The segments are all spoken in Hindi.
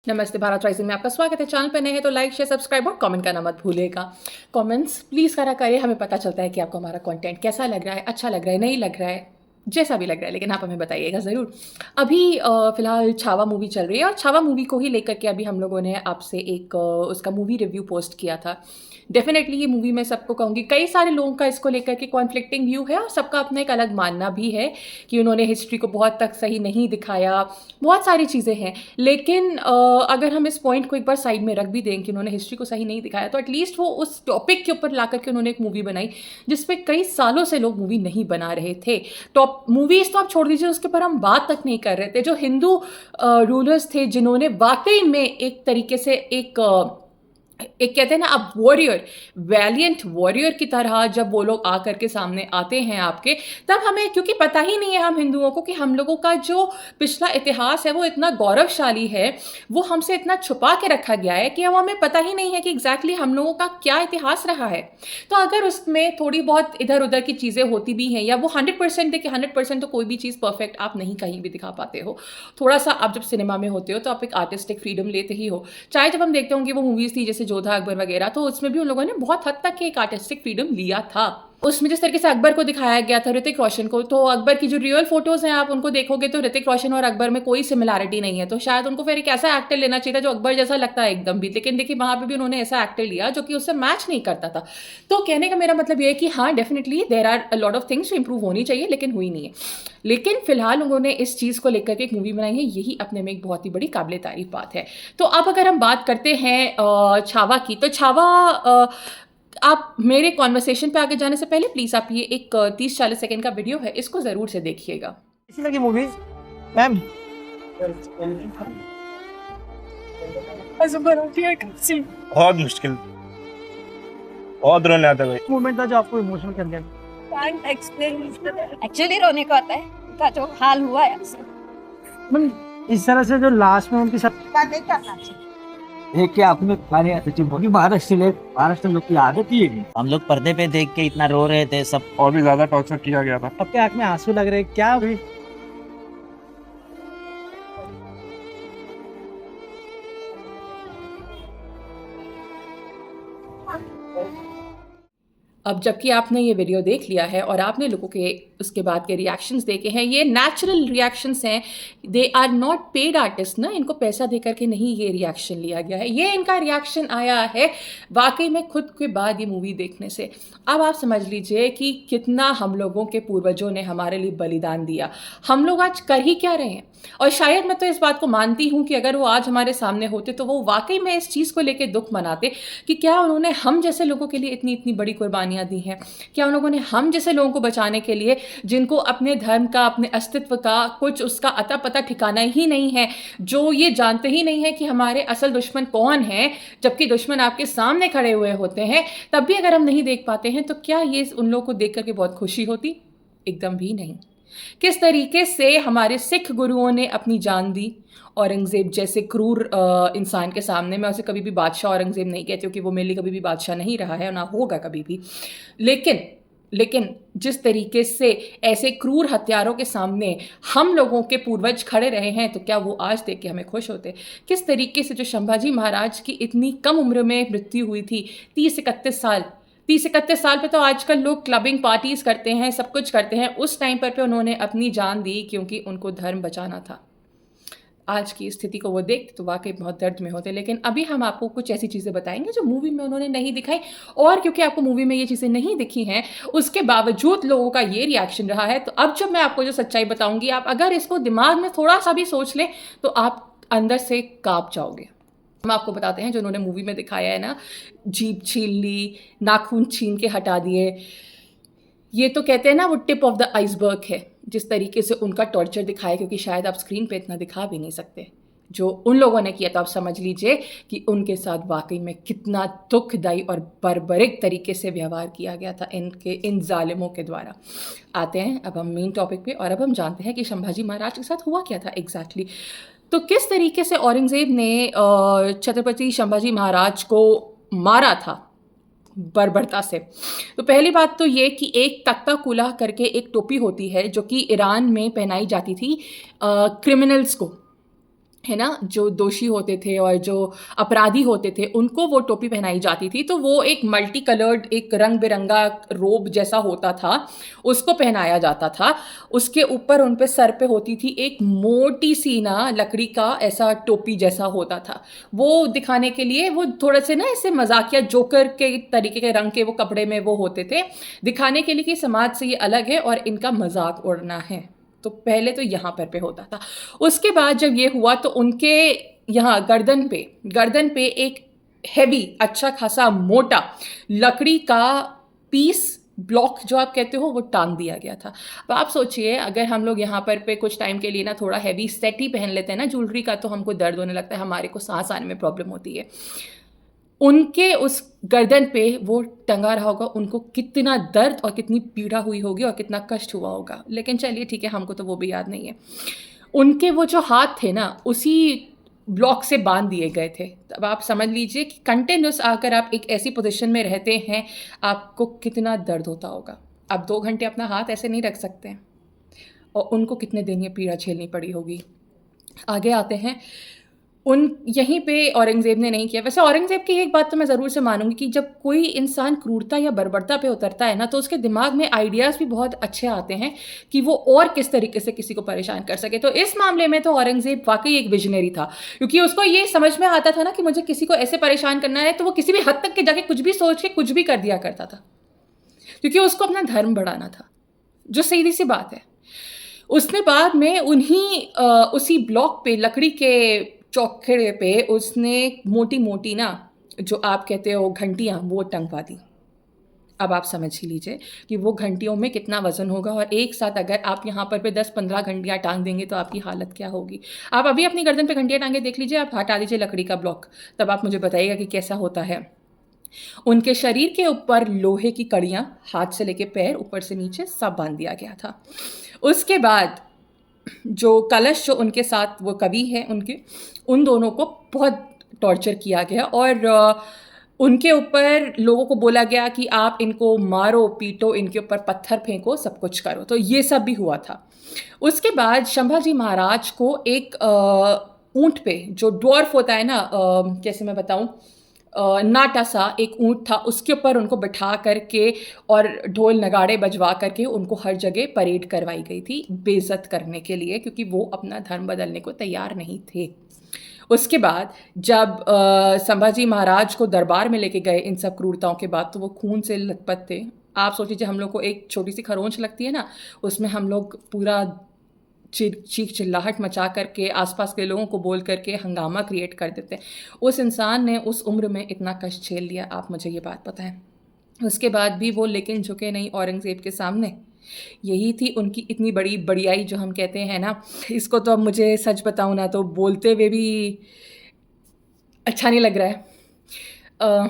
नमस्ते भारत राइजिंग में आपका स्वागत है। चैनल पर नए हैं तो लाइक शेयर सब्सक्राइब और कमेंट करना मत भूलिएगा। कमेंट्स प्लीज़ करा करिए, हमें पता चलता है कि आपको हमारा कंटेंट कैसा लग रहा है, अच्छा लग रहा है, नहीं लग रहा है, जैसा भी लग रहा है, लेकिन आप हमें बताइएगा ज़रूर। अभी फ़िलहाल छावा मूवी चल रही है और छावा मूवी को ही लेकर के अभी हम लोगों ने आपसे एक उसका मूवी रिव्यू पोस्ट किया था। डेफिनेटली ये मूवी मैं सबको कहूँगी, कई सारे लोगों का इसको लेकर के कॉन्फ्लिक्टिंग व्यू है और सबका अपना एक अलग मानना भी है कि उन्होंने हिस्ट्री को बहुत तक सही नहीं दिखाया, बहुत सारी चीज़ें हैं। लेकिन अगर हम इस पॉइंट को एक बार साइड में रख भी दें कि उन्होंने हिस्ट्री को सही नहीं दिखाया, तो एटलीस्ट वो उस टॉपिक के ऊपर ला करके उन्होंने एक मूवी बनाई जिस पे कई सालों से लोग मूवी नहीं बना रहे थे। टॉप मूवीज़ तो आप छोड़ दीजिए, उसके ऊपर हम बात तक नहीं कर रहे थे। जो हिंदू रूलर्स थे जिन्होंने वाकई में एक तरीके से एक कहते हैं ना, आप वॉरियर, वैलियंट वॉरियर की तरह जब वो लोग आकर के सामने आते हैं आपके, तब हमें, क्योंकि पता ही नहीं है हम हिंदुओं को कि हम लोगों का जो पिछला इतिहास है वो इतना गौरवशाली है, वो हमसे इतना छुपा के रखा गया है कि वो हमें पता ही नहीं है कि एग्जैक्टली हम लोगों का क्या इतिहास रहा है। तो अगर उसमें थोड़ी बहुत इधर उधर की चीज़ें होती भी हैं, या वो 100% देखिए, 100% तो कोई भी चीज़ परफेक्ट आप नहीं कहीं भी दिखा पाते हो। थोड़ा सा आप जब सिनेमा में होते हो तो आप एक आर्टिस्टिक फ्रीडम लेते ही हो। चाहे जब हम देखते होंगे वो मूवीज़ थी जैसे जोधा अकबर वगैरह, तो उसमें भी उन लोगों ने बहुत हद तक एक आर्टिस्टिक फ्रीडम लिया था। उसमें जिस तरीके से अकबर को दिखाया गया था, ऋतिक रोशन को, तो अकबर की जो रियल फोटोज हैं आप उनको देखोगे तो ऋतिक रोशन और अकबर में कोई सिमिलैरिटी नहीं है। तो शायद उनको फिर एक ऐसा एक्टर लेना चाहिए था जो अकबर जैसा लगता है एकदम भी, लेकिन देखिए वहां पे भी उन्होंने ऐसा एक्टर लिया जो कि उससे मैच नहीं करता था। तो कहने का मेरा मतलब ये है कि हाँ, definitely there are a lot of things to improve होनी चाहिए, लेकिन हुई नहीं है। लेकिन फिलहाल उन्होंने इस चीज़ को लेकर के एक मूवी बनाई है, यही अपने में एक बहुत ही बड़ी काबिल तारीफ बात है। तो अब अगर हम बात करते हैं छावा की, तो छावा, आप मेरे कॉन्वर्सेशन पे आगे जाने से पहले प्लीज़ आप ये एक 30-40 सेकंड का वीडियो है, इसको ज़रूर से देखिएगा। कैसी लगी मूवी मैम? बहुत मुश्किल, बहुत रोने आता भाई। मूवमेंट था जो आपको इमोशनल कर दिया? Can't explain. एक्चुअली रोने को आता है, उनका जो हाल हुआ है मतलब इस तरह से जो लास्ट में उनके साथ नहीं करना चाहिए। देख के आपने गाने अच्छी बोली। महाराष्ट्र लोग की आदत ही है। हम लोग पर्दे पे देख के इतना रो रहे थे सब। और भी ज्यादा टॉर्चर किया गया था। आपके आंख में आंसू लग रहे हैं क्या हुई? अब जबकि आपने ये वीडियो देख लिया है और आपने लोगों के उसके बाद के रिएक्शंस देखे हैं, ये नेचुरल रिएक्शंस हैं, they are not paid artist ना, इनको पैसा दे करके नहीं ये रिएक्शन लिया गया है, ये इनका रिएक्शन आया है वाकई में खुद के बाद ये मूवी देखने से। अब आप समझ लीजिए कि कितना हम लोगों के पूर्वजों ने हमारे लिए बलिदान दिया, हम लोग आज कर ही क्या रहे हैं। और शायद मैं तो इस बात को मानती हूँ कि अगर वो आज हमारे सामने होते तो वो वाकई में इस चीज़ को लेकर दुख मनाते कि क्या उन्होंने हम जैसे लोगों के लिए इतनी इतनी बड़ी कुर्बानियाँ दी हैं, क्या उन लोगों ने हम जैसे लोगों को बचाने के लिए, जिनको अपने धर्म का, अपने अस्तित्व का कुछ उसका अता पता ठिकाना ही नहीं है, जो ये जानते ही नहीं है कि हमारे असल दुश्मन कौन है, जबकि दुश्मन आपके सामने खड़े हुए होते हैं, तब भी अगर हम नहीं देख पाते हैं, तो क्या ये उन लोगों को देख करके बहुत खुशी होती? एकदम भी नहीं। किस तरीके से हमारे सिख गुरुओं ने अपनी जान दी औरंगज़ेब जैसे क्रूर इंसान के सामने। मैं उसे कभी भी बादशाह औरंगज़ेब नहीं कहती, क्योंकि वो मेरे लिए कभी भी बादशाह नहीं रहा है और ना होगा कभी भी। लेकिन जिस तरीके से ऐसे क्रूर हत्यारों के सामने हम लोगों के पूर्वज खड़े रहे हैं, तो क्या वो आज देख के हमें खुश होते? किस तरीके से जो संभाजी महाराज की इतनी कम उम्र में मृत्यु हुई थी, 30-31 साल पे तो आजकल लोग क्लबिंग पार्टीज करते हैं, सब कुछ करते हैं, उस टाइम पर पे उन्होंने अपनी जान दी क्योंकि उनको धर्म बचाना था। आज की स्थिति को वो देखते तो वाकई बहुत दर्द में होते। लेकिन अभी हम आपको कुछ ऐसी चीज़ें बताएंगे जो मूवी में उन्होंने नहीं दिखाई, और क्योंकि आपको मूवी में ये चीज़ें नहीं दिखी हैं, उसके बावजूद लोगों का ये रिएक्शन रहा है। तो अब जब मैं आपको जो सच्चाई बताऊंगी, आप अगर इसको दिमाग में थोड़ा सा भी सोच लें तो आप अंदर से कांप जाओगे। हम आपको बताते हैं जो उन्होंने मूवी में दिखाया है ना, जीभ छीन ली, नाखून छीन के हटा दिए, ये तो कहते हैं ना वो टिप ऑफ द आइसबर्ग है, जिस तरीके से उनका टॉर्चर दिखाया, क्योंकि शायद आप स्क्रीन पे इतना दिखा भी नहीं सकते जो उन लोगों ने किया। तो आप समझ लीजिए कि उनके साथ वाकई में कितना दुखदायी और बर्बरिक तरीके से व्यवहार किया गया था इन जालिमों के द्वारा। आते हैं अब हम मेन टॉपिक पे, और अब हम जानते हैं कि संभाजी महाराज के साथ हुआ क्या था एग्जैक्टली। तो किस तरीके से औरंगज़ेब ने छत्रपति संभाजी महाराज को मारा था बर्बरता से। तो पहली बात तो ये कि एक तख्ता कुला करके एक टोपी होती है जो कि ईरान में पहनाई जाती थी क्रिमिनल्स को, है ना, जो दोषी होते थे और जो अपराधी होते थे उनको वो टोपी पहनाई जाती थी। तो वो एक मल्टी कलर्ड, एक रंग बिरंगा रोब जैसा होता था, उसको पहनाया जाता था। उसके ऊपर उन पे सर पे होती थी एक मोटी सी ना लकड़ी का ऐसा टोपी जैसा होता था। वो दिखाने के लिए वो थोड़े से ना ऐसे मजाकिया जोकर के तरीके के रंग के वो कपड़े में वो होते थे, दिखाने के लिए कि समाज से ये अलग है और इनका मजाक उड़ना है। तो पहले तो यहाँ पे होता था। उसके बाद जब ये हुआ तो उनके यहाँ गर्दन पे एक हैवी, अच्छा खासा मोटा लकड़ी का पीस, ब्लॉक जो आप कहते हो, वो टांग दिया गया था। अब आप सोचिए, अगर हम लोग यहाँ पे कुछ टाइम के लिए ना थोड़ा हैवी सेट ही पहन लेते हैं ना ज्वेलरी का, तो हमको दर्द होने लगता है, हमारे को सांस आने में प्रॉब्लम होती है। उनके उस गर्दन पे वो टंगा रहा होगा, उनको कितना दर्द और कितनी पीड़ा हुई होगी और कितना कष्ट हुआ होगा। लेकिन चलिए ठीक है, हमको तो वो भी याद नहीं है। उनके वो जो हाथ थे ना, उसी ब्लॉक से बांध दिए गए थे। तब आप समझ लीजिए कि कंटिन्यूस आकर आप एक ऐसी पोजीशन में रहते हैं, आपको कितना दर्द होता होगा। आप 2 घंटे अपना हाथ ऐसे नहीं रख सकते हैं, और उनको कितने दिन ये पीड़ा झेलनी पड़ी होगी। आगे आते हैं, उन यहीं पे औरंगज़ेब ने नहीं किया। वैसे औरंगज़ेब की एक बात तो मैं ज़रूर से मानूंगी कि जब कोई इंसान क्रूरता या बर्बरता पे उतरता है ना, तो उसके दिमाग में आइडियाज़ भी बहुत अच्छे आते हैं कि वो और किस तरीके से किसी को परेशान कर सके। तो इस मामले में तो औरंगज़ेब वाकई एक विजनरी था, क्योंकि उसको ये समझ में आता था ना कि मुझे किसी को ऐसे परेशान करना है, तो वो किसी भी हद तक के जाके कुछ भी सोच के कुछ भी कर दिया करता था, क्योंकि उसको अपना धर्म बढ़ाना था, जो सीधी सी बात है। उसने बाद में उसी ब्लॉक पे, लकड़ी के चौखड़े पे, उसने मोटी मोटी ना, जो आप कहते हो घंटियाँ, वो टंगवा दी। अब आप समझ ही लीजिए कि वो घंटियों में कितना वजन होगा, और एक साथ अगर आप यहाँ पर 10-15 घंटियाँ टांग देंगे तो आपकी हालत क्या होगी। आप अभी अपनी गर्दन पे घंटियाँ टांगे देख लीजिए, आप हटा दीजिए लकड़ी का ब्लॉक, तब आप मुझे बताइएगा कि कैसा होता है। उनके शरीर के ऊपर लोहे की कड़ियाँ, हाथ से लेके पैर, ऊपर से नीचे सब बांध दिया गया था। उसके बाद जो कलश, जो उनके साथ वो कवि हैं उनके, उन दोनों को बहुत टॉर्चर किया गया, और उनके ऊपर लोगों को बोला गया कि आप इनको मारो, पीटो, इनके ऊपर पत्थर फेंको, सब कुछ करो। तो ये सब भी हुआ था। उसके बाद संभाजी महाराज को एक ऊंट पे, जो ड्वार्फ होता है ना, कैसे मैं बताऊं, नाटा सा एक ऊंट था, उसके ऊपर उनको बिठा करके और ढोल नगाड़े बजवा करके उनको हर जगह परेड करवाई गई थी, बेइज्जत करने के लिए, क्योंकि वो अपना धर्म बदलने को तैयार नहीं थे। उसके बाद जब संभाजी महाराज को दरबार में लेके गए इन सब क्रूरताओं के बाद, तो वो खून से लथपथ थे। आप सोचिए, हम लोग को एक छोटी सी खरोंच लगती है ना, उसमें हम लोग पूरा चीख चिल्लाहट मचा करके आसपास के लोगों को बोल करके हंगामा क्रिएट कर देते हैं। उस इंसान ने उस उम्र में इतना कष्ट झेल लिया, आप मुझे ये बात बताएं। उसके बाद भी वो लेकिन झुके नहीं औरंगज़ेब के सामने। यही थी उनकी इतनी बड़ी बड़ियाई, जो हम कहते हैं ना, इसको तो अब मुझे सच बताऊँ ना, तो बोलते हुए भी अच्छा नहीं लग रहा है।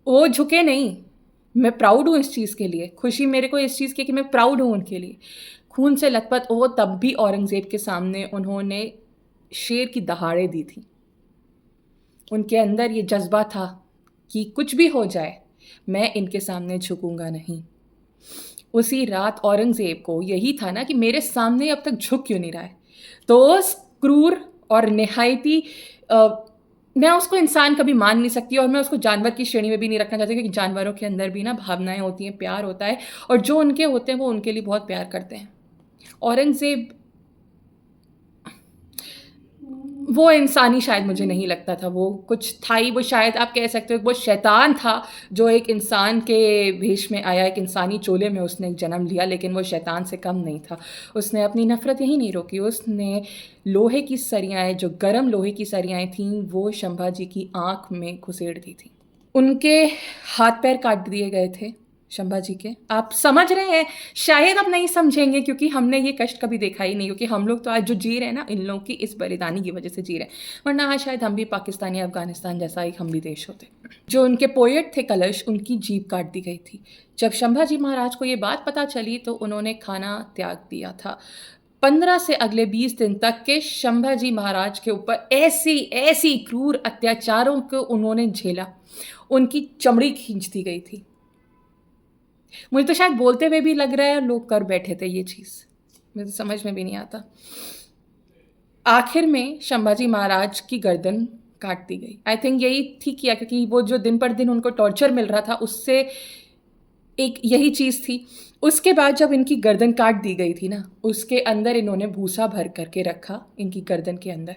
वो झुके नहीं। मैं प्राउड हूँ इस चीज़ के लिए, खुशी मेरे को इस चीज़ की कि मैं प्राउड हूँ उनके लिए। खून से लथपथ हो, तब भी औरंगज़ेब के सामने उन्होंने शेर की दहाड़े दी थी। उनके अंदर ये जज्बा था कि कुछ भी हो जाए, मैं इनके सामने झुकूंगा नहीं। उसी रात औरंगज़ेब को यही था ना कि मेरे सामने अब तक झुक क्यों नहीं रहा है। तो उस क्रूर और निहायती, मैं उसको इंसान कभी मान नहीं सकती, और मैं उसको जानवर की श्रेणी में भी नहीं रखना चाहती, क्योंकि जानवरों के अंदर भी ना भावनाएं होती हैं, प्यार होता है, और जो उनके होते हैं वो उनके लिए बहुत प्यार करते हैं। औरंगज़ेब वो इंसानी शायद मुझे नहीं लगता था, वो कुछ था ही, वो शायद आप कह सकते हो वो शैतान था, जो एक इंसान के भेष में आया, एक इंसानी चोले में उसने जन्म लिया, लेकिन वो शैतान से कम नहीं था। उसने अपनी नफ़रत यही नहीं रोकी, उसने लोहे की सरियाएँ, जो गर्म लोहे की सरियाएँ थीं, वो संभाजी की आँख में घुसेड़ दी थी। उनके हाथ पैर काट दिए गए थे संभाजी के। आप समझ रहे हैं, शायद आप नहीं समझेंगे क्योंकि हमने ये कष्ट कभी देखा ही नहीं, क्योंकि हम लोग तो आज जो जी रहे हैं ना, इन लोगों की इस बलिदानी की वजह से जी रहे हैं, वरना हाँ शायद हम भी पाकिस्तान या अफगानिस्तान जैसा एक हम भी देश होते। जो उनके पोएट थे कलश, उनकी जीभ काट दी गई थी। जब संभाजी महाराज को ये बात पता चली तो उन्होंने खाना त्याग दिया था। 15 से अगले 20 दिन तक के संभाजी महाराज के ऊपर ऐसी ऐसी क्रूर अत्याचारों को उन्होंने झेला, उनकी चमड़ी खींच दी गई थी। मुझे तो शायद बोलते हुए भी लग रहा है लोग कर बैठे थे ये चीज़, मुझे तो समझ में भी नहीं आता। आखिर में संभाजी महाराज की गर्दन काट दी गई। आई थिंक यही थी किया, क्योंकि वो जो दिन पर दिन उनको टॉर्चर मिल रहा था उससे एक यही चीज़ थी। उसके बाद जब इनकी गर्दन काट दी गई थी ना, उसके अंदर इन्होंने भूसा भर करके रखा इनकी गर्दन के अंदर,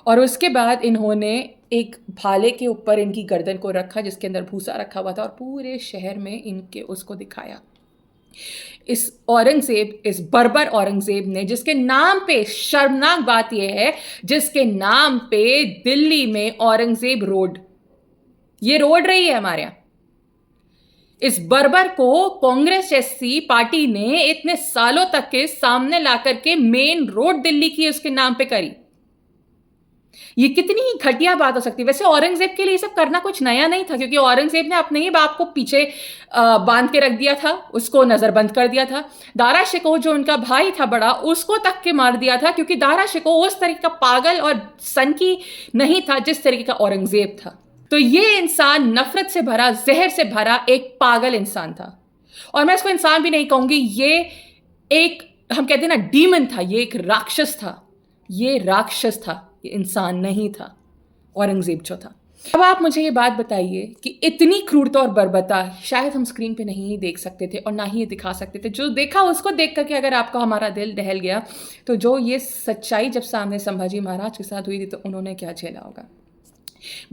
और उसके बाद इन्होंने एक भाले के ऊपर इनकी गर्दन को रखा जिसके अंदर भूसा रखा हुआ था, और पूरे शहर में इनके उसको दिखाया। इस औरंगजेब, इस बर्बर औरंगजेब ने, जिसके नाम पे, शर्मनाक बात यह है, जिसके नाम पे दिल्ली में औरंगजेब रोड, ये रोड रही है हमारे यहाँ, इस बर्बर को कांग्रेस जैसी पार्टी ने इतने सालों तक के सामने ला करके मेन रोड दिल्ली की उसके नाम पे करी। ये कितनी घटिया बात हो सकती है। वैसे औरंगजेब के लिए सब करना कुछ नया नहीं था, क्योंकि औरंगजेब ने अपने ही बाप को पीछे बांध के रख दिया था, उसको नजरबंद कर दिया था। दारा शिकोह जो उनका भाई था बड़ा, उसको तक के मार दिया था, क्योंकि दारा शिकोह उस तरीके का पागल और सनकी नहीं था जिस तरीके का औरंगजेब था। तो ये इंसान नफरत से भरा, जहर से भरा एक पागल इंसान था। और मैं इसको इंसान भी नहीं कहूंगी, ये एक, हम कहते हैं ना, डीमन था, ये एक राक्षस था, ये राक्षस था, ये इंसान नहीं था, औरंगजेब जो था। अब आप मुझे ये बात बताइए कि इतनी क्रूरता और बर्बरता शायद हम स्क्रीन पे नहीं देख सकते थे और ना ही ये दिखा सकते थे। जो देखा उसको देख करके अगर आपका हमारा दिल दहल गया, तो जो ये सच्चाई जब सामने संभाजी महाराज के साथ हुई थी तो उन्होंने क्या झेला होगा।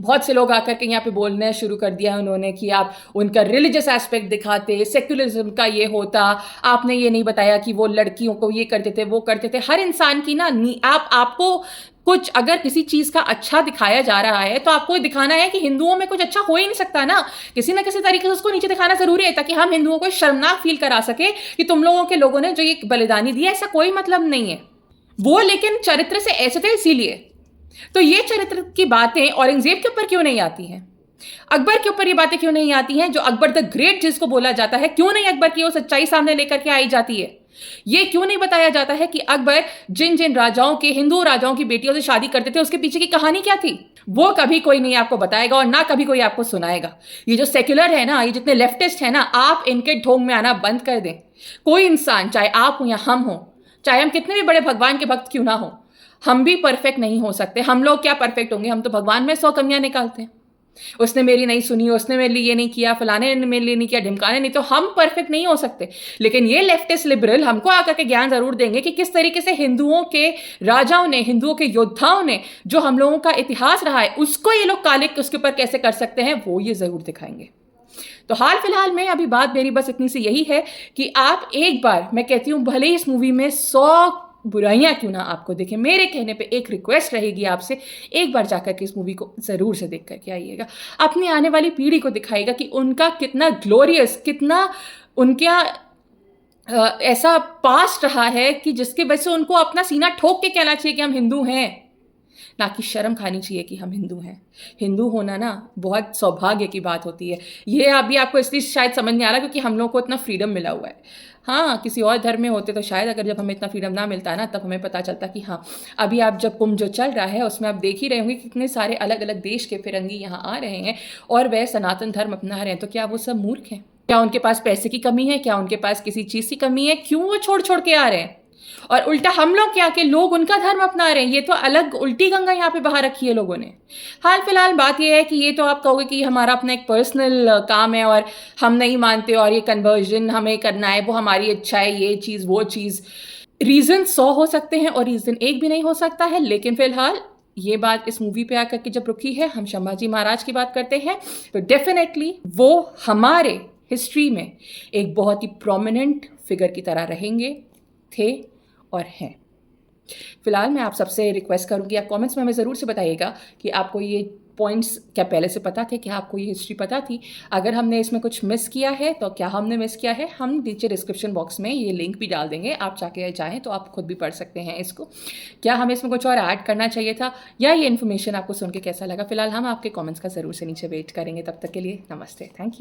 बहुत से लोग आकर के यहाँ पे बोलना शुरू कर दिया उन्होंने कि आप उनका रिलीजियस एस्पेक्ट दिखाते, सेक्युलरिज्म का ये होता, आपने ये नहीं बताया कि वो लड़कियों को ये करते थे, वो करते थे। हर इंसान की ना, आपको कुछ अगर किसी चीज का अच्छा दिखाया जा रहा है तो आपको दिखाना है कि हिंदुओं में कुछ अच्छा हो ही नहीं सकता ना, किसी ना किसी तरीके से उसको नीचे दिखाना जरूरी है, ताकि हम हिंदुओं को शर्मनाक फील करा सके कि तुम लोगों ने जो ये बलिदानी दी है, ऐसा कोई मतलब नहीं है वो, लेकिन चरित्र से ऐसे थे इसीलिए। तो ये चरित्र की बातें औरंगजेब के ऊपर क्यों नहीं आती हैं, अकबर के ऊपर ये बातें क्यों नहीं आती हैं, जो अकबर द ग्रेट जिसको बोला जाता है, क्यों नहीं अकबर की वो सच्चाई सामने लेकर के आई जाती है। ये क्यों नहीं बताया जाता है कि अकबर जिन जिन राजाओं के, हिंदू राजाओं की बेटियों से शादी करते थे, उसके पीछे की कहानी क्या थी, वो कभी कोई नहीं आपको बताएगा और ना कभी कोई आपको सुनाएगा। ये जो सेक्युलर है ना, ये जितने लेफ्टिस्ट है ना, आप इनके ढोंग में आना बंद कर दें। कोई इंसान, चाहे आप हो या हम हो, चाहे हम कितने भी बड़े भगवान के भक्त क्यों ना हो, हम भी परफेक्ट नहीं हो सकते। हम लोग क्या परफेक्ट होंगे, हम तो भगवान में 100 कमियां निकालते हैं। उसने मेरी नहीं सुनी, उसने मेरे लिए ये नहीं किया, फलाने ने मेरे लिए नहीं किया, ढिमकाने नहीं, तो हम परफेक्ट नहीं हो सकते। लेकिन ये लेफ्टिस्ट लिबरल हमको आकर के ज्ञान जरूर देंगे कि किस तरीके से हिंदुओं के राजाओं ने, हिंदुओं के योद्धाओं ने, जो हम लोगों का इतिहास रहा है, उसको ये लोग काले उसके ऊपर कैसे कर सकते हैं, वो ये जरूर दिखाएंगे। तो हाल फिलहाल में अभी बात मेरी बस इतनी सी यही है कि आप एक बार, मैं कहती हूं, भले ही इस मूवी में 100 बुराइयां क्यों ना आपको देखें, मेरे कहने पे एक रिक्वेस्ट रहेगी आपसे, एक बार जाकर के इस मूवी को जरूर से देख करके आइएगा। अपनी आने वाली पीढ़ी को दिखाएगा कि उनका कितना ग्लोरियस, कितना उनका ऐसा पास्ट रहा है कि जिसके वजह से उनको अपना सीना ठोक के कहना चाहिए कि हम हिंदू हैं, ना कि शर्म खानी चाहिए कि हम हिंदू हैं। हिंदू होना ना बहुत सौभाग्य की बात होती है। ये अभी आपको इसलिए शायद समझ नहीं आ रहा क्योंकि हम लोग को इतना फ्रीडम मिला हुआ है। हाँ, किसी और धर्म में होते तो शायद, अगर जब हमें इतना फ्रीडम ना मिलता ना, तब हमें पता चलता कि हाँ, अभी आप जब कुंभ जो चल रहा है उसमें आप देख ही रहे होंगे कितने सारे अलग अलग देश के फिरंगी यहाँ आ रहे हैं और वह सनातन धर्म अपना रहे हैं। तो क्या वो सब मूर्ख हैं? क्या उनके पास पैसे की कमी है? क्या उनके पास किसी चीज़ की कमी है? क्यों वो छोड़ छोड़ के आ रहे हैं? और उल्टा हम लोग क्या कि लोग उनका धर्म अपना रहे हैं। ये तो अलग उल्टी गंगा यहाँ पे बहा रखी है लोगों ने। हाल फिलहाल बात ये है कि ये तो आप कहोगे कि हमारा अपना एक पर्सनल काम है और हम नहीं मानते और ये कन्वर्जन हमें करना है, वो हमारी इच्छा है, ये चीज़ वो चीज़। रीज़न 100 हो सकते हैं और रीज़न एक भी नहीं हो सकता है। लेकिन फिलहाल ये बात इस मूवी पे आकर के जब रुकी है, हम संभाजी महाराज की बात करते हैं, तो डेफिनेटली वो हमारे हिस्ट्री में एक बहुत ही प्रोमिनेंट फिगर की तरह रहेंगे, थे और हैं। फिलहाल मैं आप सबसे रिक्वेस्ट करूंगी, आप कमेंट्स में हमें ज़रूर से बताइएगा कि आपको ये पॉइंट्स क्या पहले से पता थे, क्या आपको ये हिस्ट्री पता थी। अगर हमने इसमें कुछ मिस किया है तो क्या हमने मिस किया है, हम नीचे डिस्क्रिप्शन बॉक्स में ये लिंक भी डाल देंगे, आप जाके चाहें तो आप खुद भी पढ़ सकते हैं इसको। क्या हमें इसमें कुछ और ऐड करना चाहिए था, या ये इन्फॉर्मेशन आपको सुन के कैसा लगा? फिलहाल हम आपके कॉमेंट्स का ज़रूर से नीचे वेट करेंगे। तब तक के लिए नमस्ते, थैंक यू।